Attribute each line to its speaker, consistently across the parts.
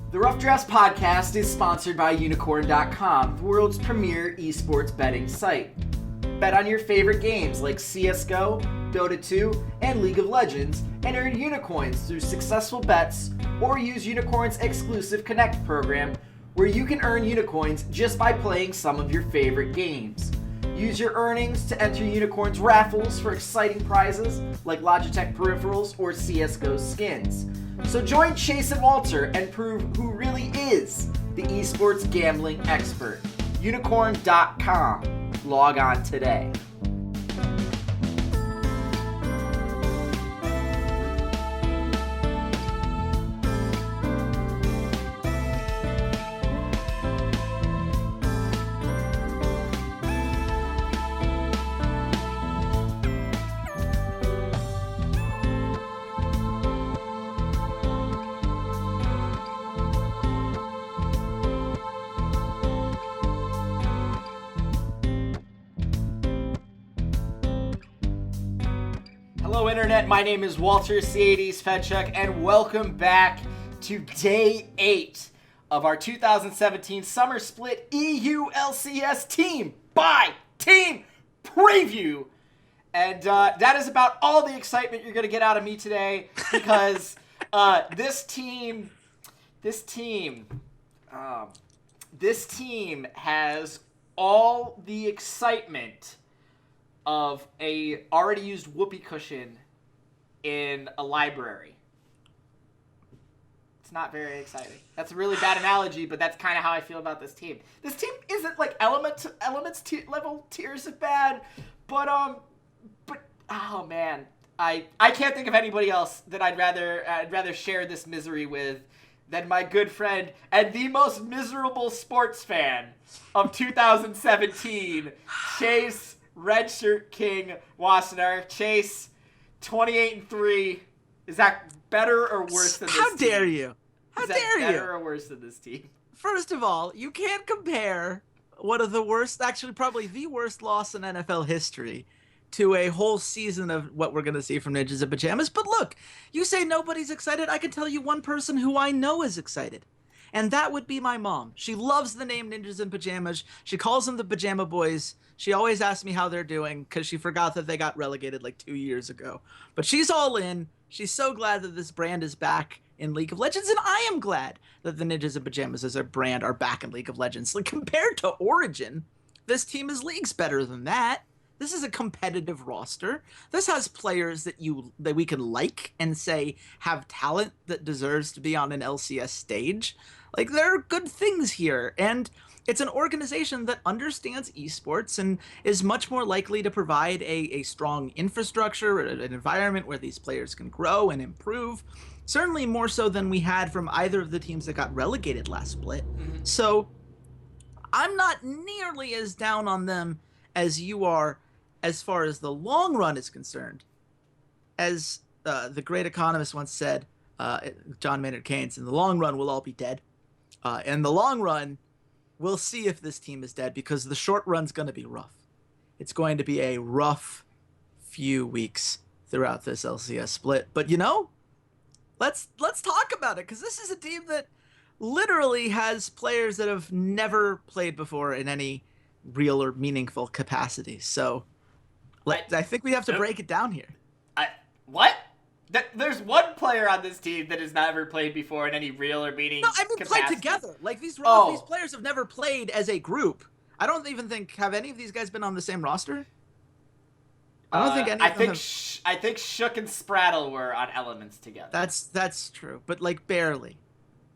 Speaker 1: The Rough Drafts podcast is sponsored by Unicorn.com, the world's premier esports betting site. Bet on your favorite games like CSGO, Dota 2, and League of Legends, and earn Unicoins through successful bets, or use Unicorn's exclusive Connect program, where you can earn Unicoins just by playing some of your favorite games. Use your earnings to enter Unicorn's raffles for exciting prizes like Logitech peripherals or CSGO skins. So join Chase and Walter and prove who really is the esports gambling expert. Unicorn.com. Log on today. Hello Internet, my name is Walter Ceades, Fedczuk, and welcome back to Day 8 of our 2017 Summer Split EU LCS Team by Team Preview. And that is about all the excitement you're going to get out of me today, because this team has all the excitement of a already used whoopee cushion in a library. It's not very exciting. That's a really bad analogy, but that's kind of how I feel about this team. This team isn't like elements level tiers of bad, but oh man, I can't think of anybody else that I'd rather share this misery with than my good friend and the most miserable sports fan of 2017, Chase RedShirtKing Wassenar. Chase, 28-3. Is that better or worse than this team?
Speaker 2: How dare you? How dare you?
Speaker 1: Better or worse than this team?
Speaker 2: First of all, you can't compare one of the worst, actually probably the worst loss in NFL history to a whole season of what we're going to see from Ninjas in Pyjamas. But look, you say nobody's excited. I can tell you one person who I know is excited. And that would be my mom. She loves the name Ninjas in Pyjamas. She calls them the Pajama Boys. She always asks me how they're doing because she forgot that they got relegated like 2 years ago. But she's all in. She's so glad that this brand is back in League of Legends. And I am glad that the Ninjas in Pyjamas as a brand are back in League of Legends. Like, compared to Origin, this team is leagues better than that. This is a competitive roster. This has players that we can like and say have talent that deserves to be on an LCS stage. Like, there are good things here. And it's an organization that understands esports and is much more likely to provide a strong infrastructure, an environment where these players can grow and improve. Certainly more so than we had from either of the teams that got relegated last split. Mm-hmm. So I'm not nearly as down on them as you are as far as the long run is concerned. As the great economist once said, John Maynard Keynes, in the long run, we'll all be dead. In the long run, we'll see if this team is dead, because the short run's going to be rough. It's going to be a rough few weeks throughout this LCS split. But, you know, let's talk about it, because this is a team that literally has players that have never played before in any real or meaningful capacity. So I think we have to break it down here.
Speaker 1: What? There's one player on this team that has never played before in any real or meaningful capacity. No, I mean, play together.
Speaker 2: Like, these players have never played as a group. I don't even think, have any of these guys been on the same roster? I don't think any of them have.
Speaker 1: I think Shook and Spraddle were on Elements together.
Speaker 2: That's true, but like barely.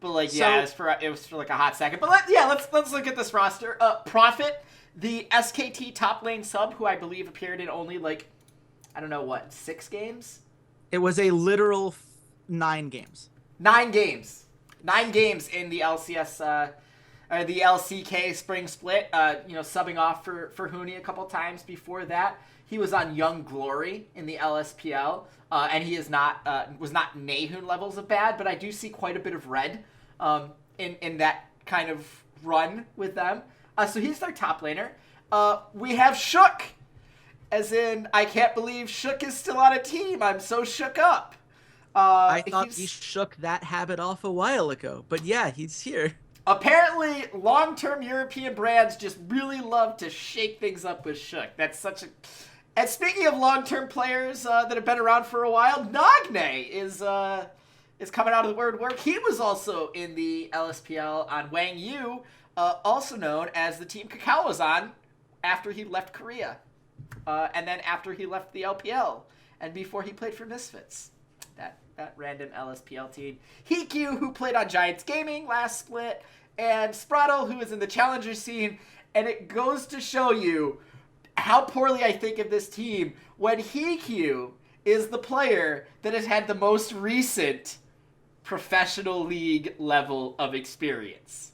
Speaker 1: But like, yeah, it was for like a hot second. But let's look at this roster. Prophet, the SKT top lane sub, who I believe appeared in only like, I don't know what, 6 games?
Speaker 2: It was a literal 9 games.
Speaker 1: 9 games. 9 games in the LCS, or the LCK spring split. Subbing off for Huni a couple times before that. He was on Young Glory in the LSPL, and he was not Nahun levels of bad, but I do see quite a bit of red in that kind of run with them. So he's their top laner. We have Shook, as in, I can't believe Shook is still on a team. I'm so shook up.
Speaker 2: I thought he shook that habit off a while ago, but yeah, he's here.
Speaker 1: Apparently, long-term European brands just really love to shake things up with Shook. That's such a... And speaking of long-term players that have been around for a while, Nagne is coming out of the word work. He was also in the LSPL on Wang Yu, also known as the team Kakao was on after he left Korea. And then after he left the LPL. And before he played for Misfits. That random LSPL team. Hikyu, who played on Giants Gaming last split. And Spraddle, who is in the Challenger scene. And it goes to show you how poorly I think of this team when Hikyu is the player that has had the most recent professional league level of experience.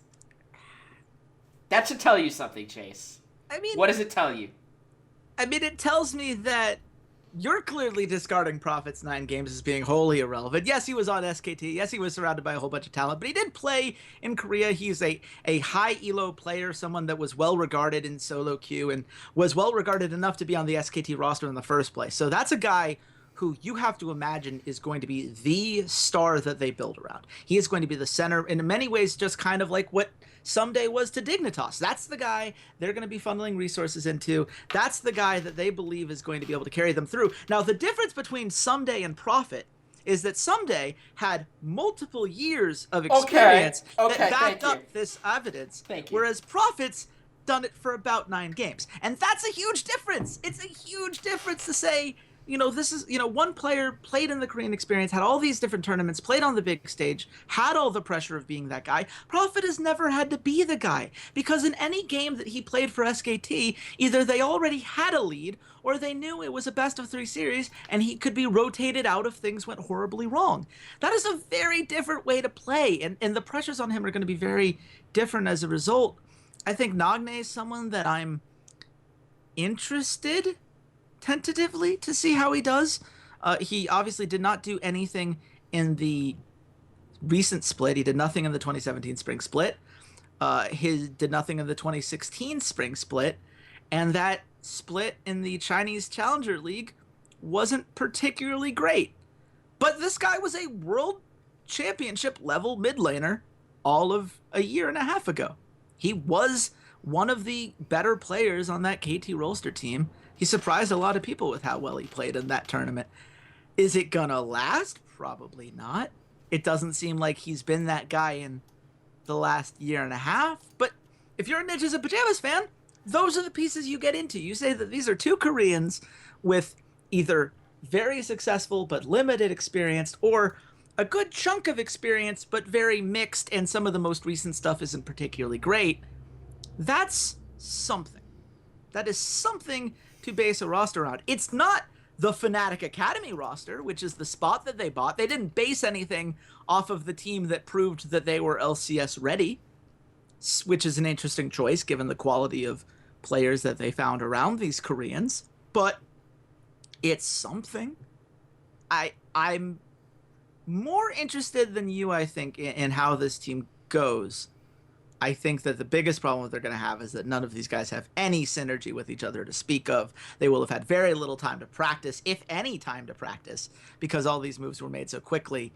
Speaker 1: That should tell you something, Chase.
Speaker 2: I mean,
Speaker 1: what does it tell you?
Speaker 2: I mean, it tells me that you're clearly discarding Prophet's 9 games as being wholly irrelevant. Yes, he was on SKT. Yes, he was surrounded by a whole bunch of talent, but he did play in Korea. He's a high elo player, someone that was well regarded in solo queue and was well regarded enough to be on the SKT roster in the first place. So that's a guy who you have to imagine is going to be the star that they build around. He is going to be the center, in many ways, just kind of like what Someday was to Dignitas. That's the guy they're going to be funneling resources into. That's the guy that they believe is going to be able to carry them through. Now, the difference between Someday and Prophet is that Someday had multiple years of experience that backed up this evidence, whereas Prophet's done it for about 9 games. And that's a huge difference. It's a huge difference to say, this is, one player played in the Korean experience, had all these different tournaments, played on the big stage, had all the pressure of being that guy. Prophet has never had to be the guy because in any game that he played for SKT, either they already had a lead or they knew it was a best of 3 series and he could be rotated out if things went horribly wrong. That is a very different way to play, and the pressures on him are going to be very different as a result. I think Nagne is someone that I'm interested tentatively to see how he does. He obviously did not do anything in the recent split. He did nothing in the 2017 spring split. He did nothing in the 2016 spring split. And that split in the Chinese Challenger League wasn't particularly great. But this guy was a world championship level mid laner all of a year and a half ago. He was one of the better players on that KT Rolster team. He surprised a lot of people with how well he played in that tournament. Is it gonna last? Probably not. It doesn't seem like he's been that guy in the last year and a half. But if you're a Ninjas and Pyjamas fan, those are the pieces you get into. You say that these are 2 Koreans with either very successful but limited experience, or a good chunk of experience but very mixed, and some of the most recent stuff isn't particularly great. That's something. That is something to base a roster on. It's not the Fnatic Academy roster, which is the spot that they bought. They didn't base anything off of the team that proved that they were LCS ready, which is an interesting choice given the quality of players that they found around these Koreans. But it's something. I'm more interested than you, I think, in how this team goes. I think that the biggest problem that they're going to have is that none of these guys have any synergy with each other to speak of. They will have had very little time to practice, if any time to practice, because all these moves were made so quickly.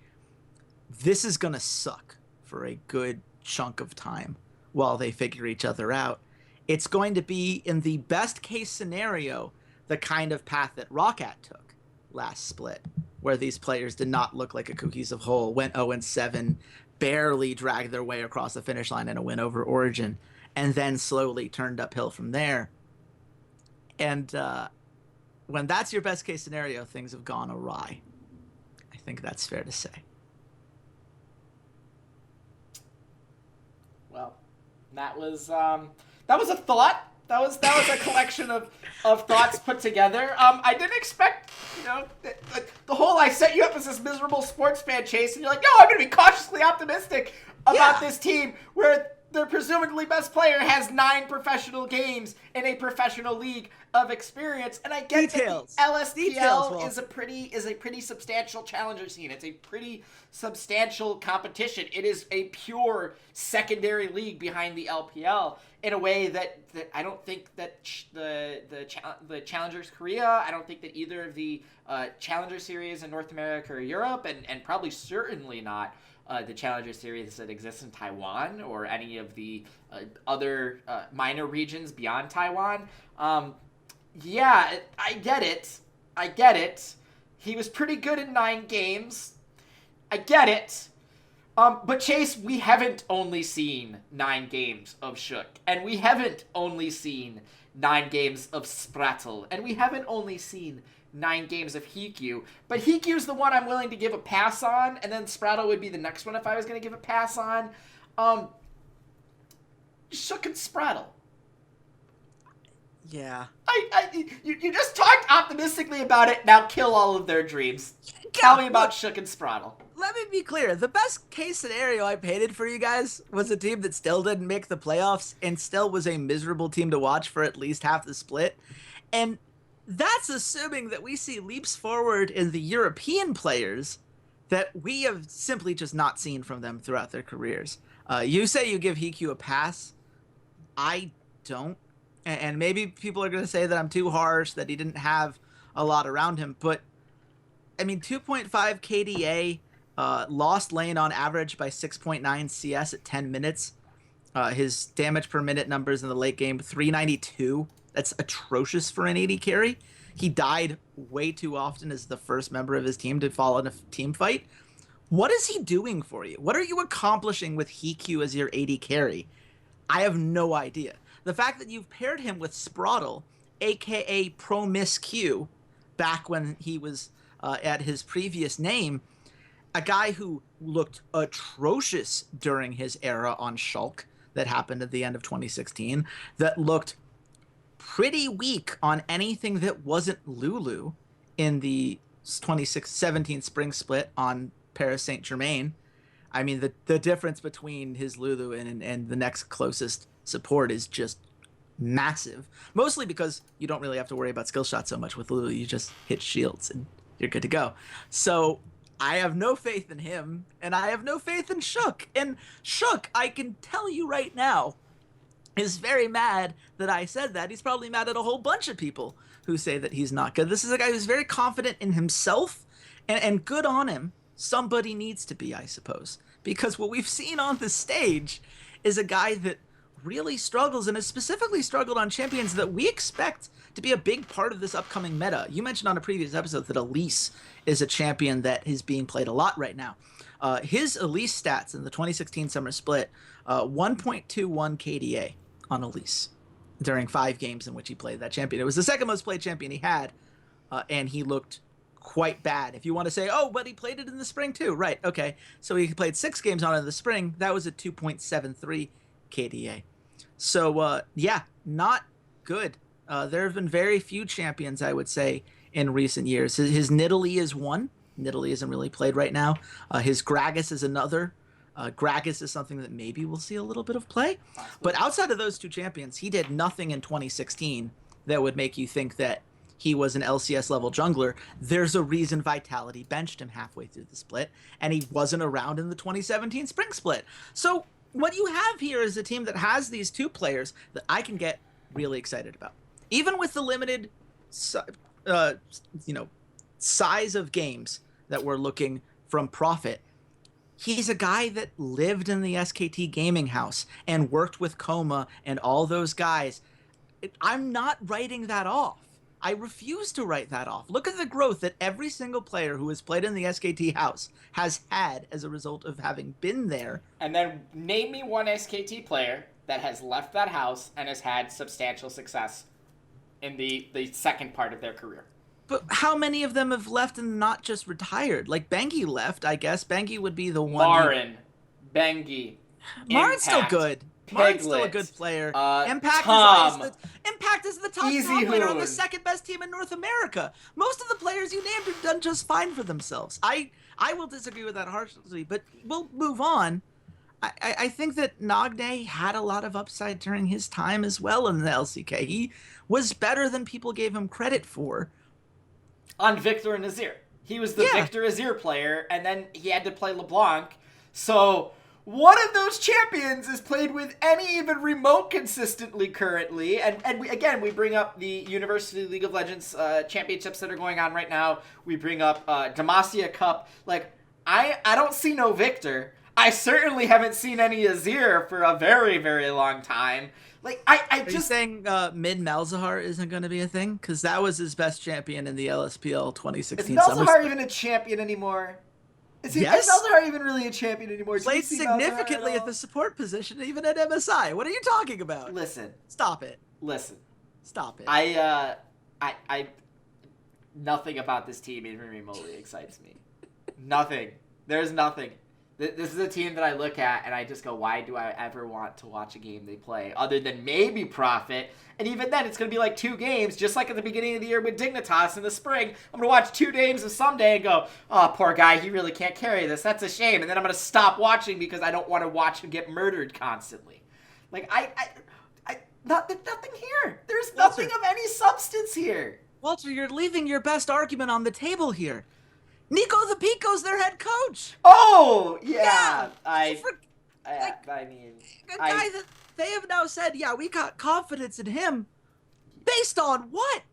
Speaker 2: This is going to suck for a good chunk of time while they figure each other out. It's going to be, in the best case scenario, the kind of path that Roccat took last split, where these players did not look like a cohesive whole, went 0-7, barely dragged their way across the finish line in a win over Origin, and then slowly turned uphill from there. And when that's your best case scenario, things have gone awry. I think that's fair to say.
Speaker 1: Well, that was a thought. That was a collection of thoughts put together. I didn't expect, the whole I set you up as this miserable sports fan, Chase, and you're like, no, I'm going to be cautiously optimistic about this team, where their presumably best player has 9 professional games in a professional league of experience, and I get
Speaker 2: Details.
Speaker 1: that the LSPL
Speaker 2: Details,
Speaker 1: is a pretty substantial challenger scene. It's a pretty substantial competition. It is a pure secondary league behind the LPL in a way that I don't think that the Challengers Korea, I don't think that either of the Challenger Series in North America or Europe, and probably certainly not the Challenger Series that exists in Taiwan or any of the other minor regions beyond Taiwan. Yeah, I get it. He was pretty good in 9 games. I get it. But Chase, we haven't only seen 9 games of Shook, and we haven't only seen 9 games of Sprattle, and we haven't only seen 9 games of Hikyu, but Hikyu's the one I'm willing to give a pass on, and then Sprattle would be the next one if I was going to give a pass on. Shook and Sprattle.
Speaker 2: Yeah.
Speaker 1: You just talked optimistically about it, now kill all of their dreams. Tell me about Shook and Sprattle.
Speaker 2: Let me be clear. The best case scenario I painted for you guys was a team that still didn't make the playoffs and still was a miserable team to watch for at least half the split. And that's assuming that we see leaps forward in the European players that we have simply just not seen from them throughout their careers. You say you give Hikyu a pass. I don't. And maybe people are going to say that I'm too harsh, that he didn't have a lot around him. But, I mean, 2.5 KDA, lost lane on average by 6.9 CS at 10 minutes. His damage per minute numbers in the late game, 392. That's atrocious for an AD carry. He died way too often as the first member of his team to fall in a team fight. What is he doing for you? What are you accomplishing with Hikyu as your AD carry? I have no idea. The fact that you've paired him with Sprattle, a.k.a. Promiscu, back when he was at his previous name, a guy who looked atrocious during his era on Shulk that happened at the end of 2016, that looked pretty weak on anything that wasn't Lulu in the 2017 spring split on Paris Saint-Germain. I mean, the difference between his Lulu and the next closest support is just massive. Mostly because you don't really have to worry about skill shots so much with Lulu. You just hit shields and you're good to go. So I have no faith in him, and I have no faith in Shook. And Shook, I can tell you right now, is very mad that I said that. He's probably mad at a whole bunch of people who say that he's not good. This is a guy who's very confident in himself, and good on him. Somebody needs to be, I suppose. Because what we've seen on the stage is a guy that really struggles, and has specifically struggled on champions that we expect to be a big part of this upcoming meta. You mentioned on a previous episode that Elise is a champion that is being played a lot right now. His Elise stats in the 2016 summer split, 1.21 KDA on Elise during 5 games in which he played that champion. It was the second most played champion he had, and he looked quite bad. If you want to say, oh, but he played it in the spring too. Right, okay. So he played 6 games on it in the spring. That was a 2.73 KDA. So, yeah, not good. There have been very few champions, I would say, in recent years. His Nidalee is one. Nidalee isn't really played right now. His Gragas is another. Gragas is something that maybe we'll see a little bit of play. But outside of those 2 champions, he did nothing in 2016 that would make you think that he was an LCS level jungler. There's a reason Vitality benched him halfway through the split, and he wasn't around in the 2017 spring split. So what you have here is a team that has these 2 players that I can get really excited about. Even with the limited, size of games that we're looking from Profit, he's a guy that lived in the SKT gaming house and worked with Coma and all those guys. I'm not writing that off. I refuse to write that off. Look at the growth that every single player who has played in the SKT house has had as a result of having been there.
Speaker 1: And then name me one SKT player that has left that house and has had substantial success in the second part of their career.
Speaker 2: But how many of them have left and not just retired? Like Bengi left, I guess. Bengi would be the one.
Speaker 1: Marin, Bengi,
Speaker 2: Marin's still good. Marin's still a good player. Impact is the top player on the second best team in North America. Most of the players you named have done just fine for themselves. I will disagree with that harshly, but we'll move on. I think that Nagne had a lot of upside during his time as well in the LCK. He was better than people gave him credit for.
Speaker 1: On Victor and Azir. He was the Victor Azir player, and then he had to play LeBlanc. So one of those champions is played with any even remote consistently currently. And we bring up the University League of Legends championships that are going on right now. We bring up Demacia Cup. Like, I don't see no Victor. I certainly haven't seen any Azir for a very, very long time. Like,
Speaker 2: Are you saying Mid Malzahar isn't going to be a thing? Because that was his best champion in the LSPL 2016
Speaker 1: Is Malzahar even a champion anymore? Is Malzahar even really a champion anymore?
Speaker 2: Played significantly at the support position, even at MSI. What are you talking about?
Speaker 1: Listen.
Speaker 2: Stop it.
Speaker 1: Listen.
Speaker 2: Stop it.
Speaker 1: I nothing about this team even remotely excites me. Nothing. There's nothing. This is a team that I look at and I just go, why do I ever want to watch a game they play other than maybe Profit? And even then, it's going to be like 2 games, just like at the beginning of the year with Dignitas in the spring. I'm going to watch 2 games of someday and go, oh, poor guy, he really can't carry this. That's a shame. And then I'm going to stop watching because I don't want to watch him get murdered constantly. Like, nothing here. There's nothing of any substance here.
Speaker 2: Walter, you're leaving your best argument on the table here. Nico the Pico's their head coach.
Speaker 1: Oh, yeah. I mean,
Speaker 2: a guy that they have now said, yeah, we got confidence in him. Based on what?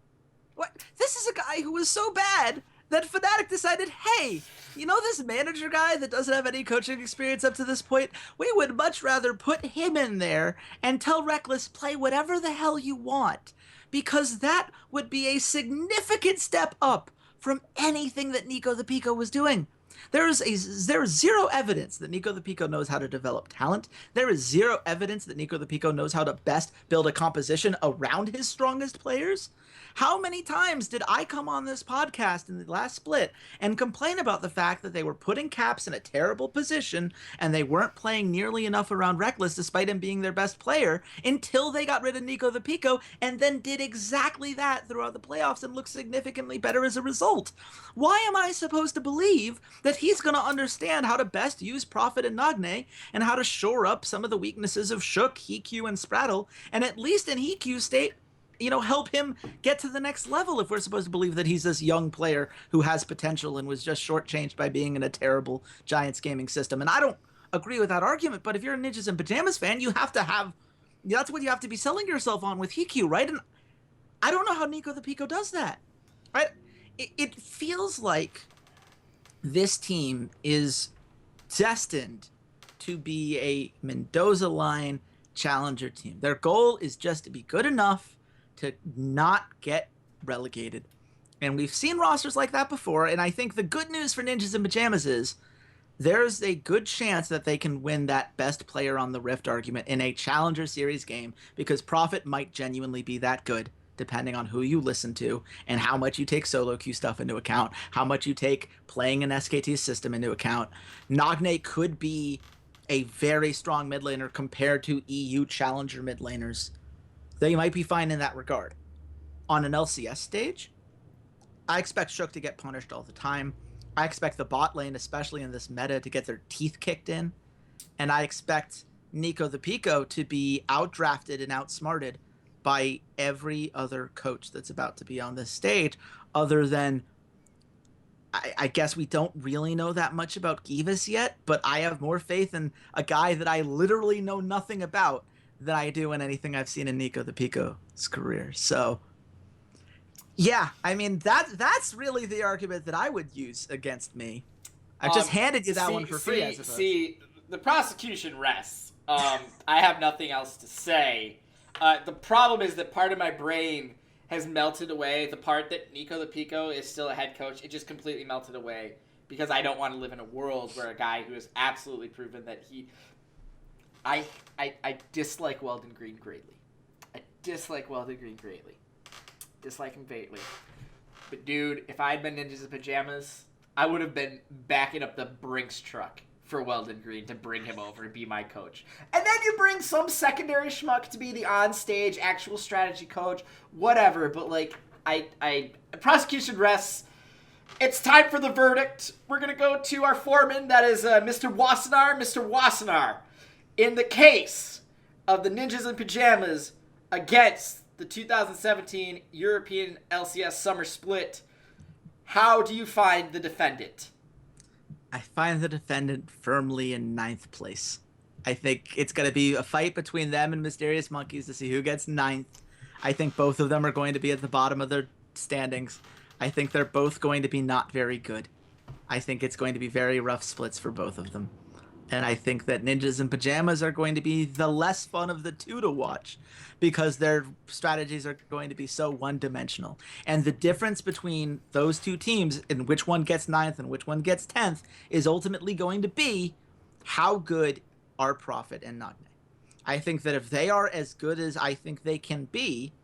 Speaker 2: What? This is a guy who was so bad that Fnatic decided, hey, you know this manager guy that doesn't have any coaching experience up to this point? We would much rather put him in there and tell Reckless, play whatever the hell you want, because that would be a significant step up from anything that Nico the Pico was doing. There is zero evidence that Nico the Pico knows how to develop talent. There is zero evidence that Nico the Pico knows how to best build a composition around his strongest players. How many times did I come on this podcast in the last split and complain about the fact that they were putting Caps in a terrible position and they weren't playing nearly enough around Reckless despite him being their best player until they got rid of Nico the Pico and then did exactly that throughout the playoffs and looked significantly better as a result? Why am I supposed to believe that he's going to understand how to best use Prophet and Nagne and how to shore up some of the weaknesses of Shook, Hikyu, and Spraddle, and at least in Hikyu's state, help him get to the next level if we're supposed to believe that he's this young player who has potential and was just shortchanged by being in a terrible Giants gaming system? And I don't agree with that argument, but if you're a Ninjas and Pyjamas fan, that's what you have to be selling yourself on with Hikyu, right? And I don't know how Nico the Pico does that, right? It feels like this team is destined to be a Mendoza line challenger team. Their goal is just to be good enough to not get relegated. And we've seen rosters like that before, and I think the good news for Ninjas and Pyjamas is there's a good chance that they can win that best player on the Rift argument in a Challenger Series game, because Prophet might genuinely be that good, depending on who you listen to and how much you take solo queue stuff into account, how much you take playing an SKT system into account. Nagne could be a very strong mid laner compared to EU Challenger mid laners. They might be fine in that regard. On an LCS stage, I expect Shook to get punished all the time. I expect the bot lane, especially in this meta, to get their teeth kicked in. And I expect Nico the Pico to be outdrafted and outsmarted by every other coach that's about to be on this stage, other than, I guess we don't really know that much about Givas yet, but I have more faith in a guy that I literally know nothing about than I do in anything I've seen in Nico the Pico's career. So, yeah, I mean, that's really the argument that I would use against me. I just handed you that one for free, I suppose.
Speaker 1: See, the prosecution rests. I have nothing else to say. The problem is that part of my brain has melted away. The part that Nico the Pico is still a head coach, it just completely melted away because I don't want to live in a world where a guy who has absolutely proven that he... I dislike Weldon Green greatly. Dislike him greatly. But dude, if I had been Ninjas in Pyjamas, I would have been backing up the Brinks truck for Weldon Green to bring him over and be my coach. And then you bring some secondary schmuck to be the on-stage actual strategy coach, whatever. But prosecution rests. It's time for the verdict. We're going to go to our foreman, that is Mr. Wassenar. Mr. Wassenar, in the case of the Ninjas in Pyjamas against the 2017 European LCS Summer Split, how do you find the defendant?
Speaker 2: I find the defendant firmly in 9th place. I think it's going to be a fight between them and Mysterious Monkeys to see who gets 9th. I think both of them are going to be at the bottom of their standings. I think they're both going to be not very good. I think it's going to be very rough splits for both of them. And I think that Ninjas in Pyjamas are going to be the less fun of the two to watch because their strategies are going to be so one-dimensional. And the difference between those two teams and which one gets 9th and which one gets 10th is ultimately going to be how good are Prophet and Nagne. I think that if they are as good as I think they can be,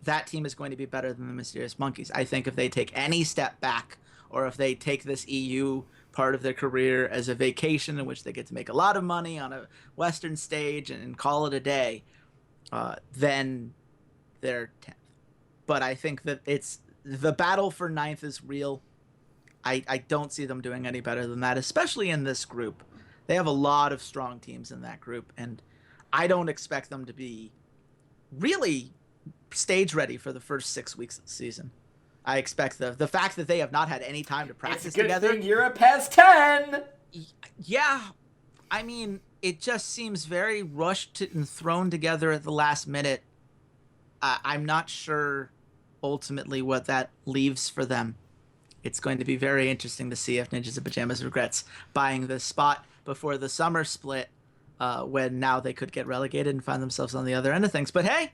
Speaker 2: that team is going to be better than the Mysterious Monkeys. I think if they take any step back or if they take this EU part of their career as a vacation in which they get to make a lot of money on a Western stage and call it a day, then they're 10th. But I think that it's the battle for 9th is real. I don't see them doing any better than that, especially in this group. They have a lot of strong teams in that group, and I don't expect them to be really stage ready for the first 6 weeks of the season. I expect the fact that they have not had any time to practice together.
Speaker 1: It's a good thing Europe has 10.
Speaker 2: Yeah, I mean, it just seems very rushed and thrown together at the last minute. I'm not sure ultimately what that leaves for them. It's going to be very interesting to see if Ninjas in Pyjamas regrets buying this spot before the summer split, when now they could get relegated and find themselves on the other end of things. But hey,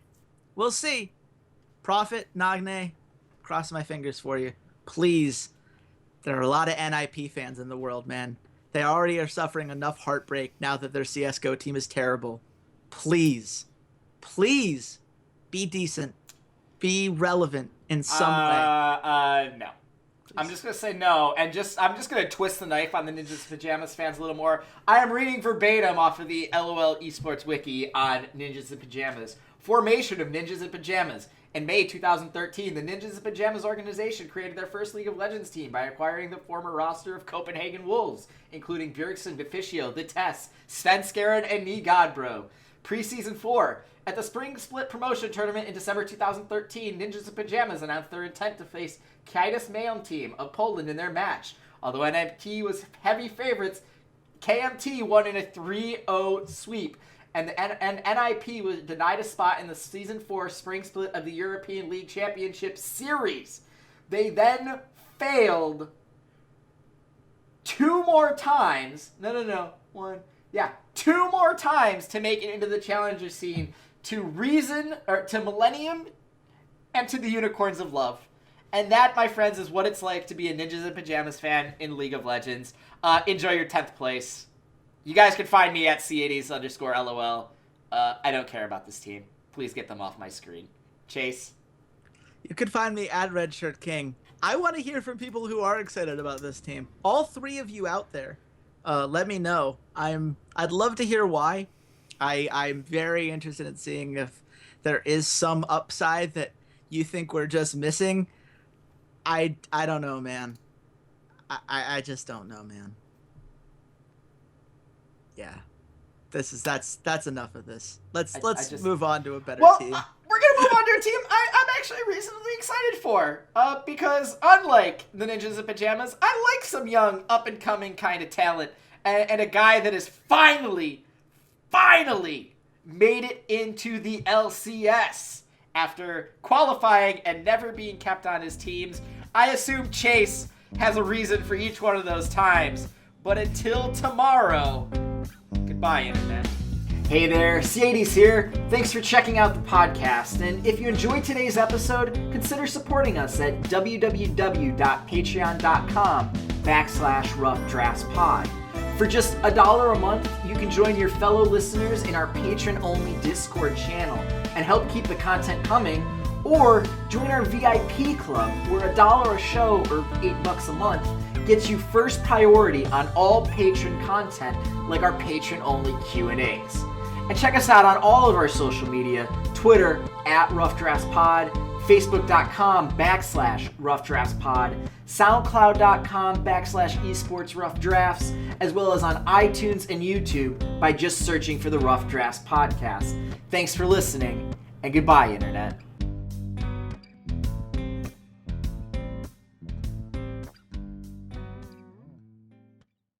Speaker 2: we'll see. Prophet, Nagne, cross my fingers for you. Please. There are a lot of NIP fans in the world, man. They already are suffering enough heartbreak now that their CSGO team is terrible. Please, please be decent. Be relevant in some way.
Speaker 1: No. I'm just going to say no, and I'm just going to twist the knife on the Ninjas in Pyjamas fans a little more. I am reading verbatim off of the LOL Esports Wiki on Ninjas in Pyjamas. Formation of Ninjas in Pyjamas. In May 2013, the Ninjas in Pyjamas organization created their first League of Legends team by acquiring the former roster of Copenhagen Wolves, including Bjergsen, Beficio, The Tess, Svenskeren, and Knee Godbro. Preseason 4. At the Spring Split Promotion Tournament in December 2013, Ninjas in Pyjamas announced their intent to face Ceades male team of Poland in their match. Although NMT was heavy favorites, KMT won in a 3-0 sweep, and NIP was denied a spot in the Season 4 Spring Split of the European League Championship Series. They then failed two more times to make it into the challenger scene to Millennium and to the Unicorns of Love. And that, my friends, is what it's like to be a Ninjas in Pyjamas fan in League of Legends. Enjoy your 10th place. You guys can find me at Ceades_LOL. I don't care about this team. Please get them off my screen. Chase?
Speaker 2: You can find me at RedShirtKing. I want to hear from people who are excited about this team. All three of you out there, let me know. I'd love to hear why. I'm very interested in seeing if there is some upside that you think we're just missing. I don't know, man. I just don't know, man. Yeah. That's enough of this. Let's move on to a better team.
Speaker 1: We're gonna move on to a team I'm actually reasonably excited for. Because unlike the Ninjas in Pyjamas, I like some young up and coming kind of talent and a guy that has finally made it into the LCS after qualifying and never being kept on his teams. I assume Chase has a reason for each one of those times. But until tomorrow, goodbye, Internet. Hey there, Ceades here. Thanks for checking out the podcast. And if you enjoyed today's episode, consider supporting us at www.patreon.com/roughdraftspod. For just $1 a month, you can join your fellow listeners in our patron-only Discord channel and help keep the content coming, or join our VIP club where $1 a show or $8 a month gets you first priority on all patron content like our patron-only Q&As. And check us out on all of our social media, Twitter @RoughDraftsPod, Facebook.com/RoughDraftsPod, SoundCloud.com/esportsroughdrafts, as well as on iTunes and YouTube by just searching for the Rough Drafts Podcast. Thanks for listening, and goodbye, Internet.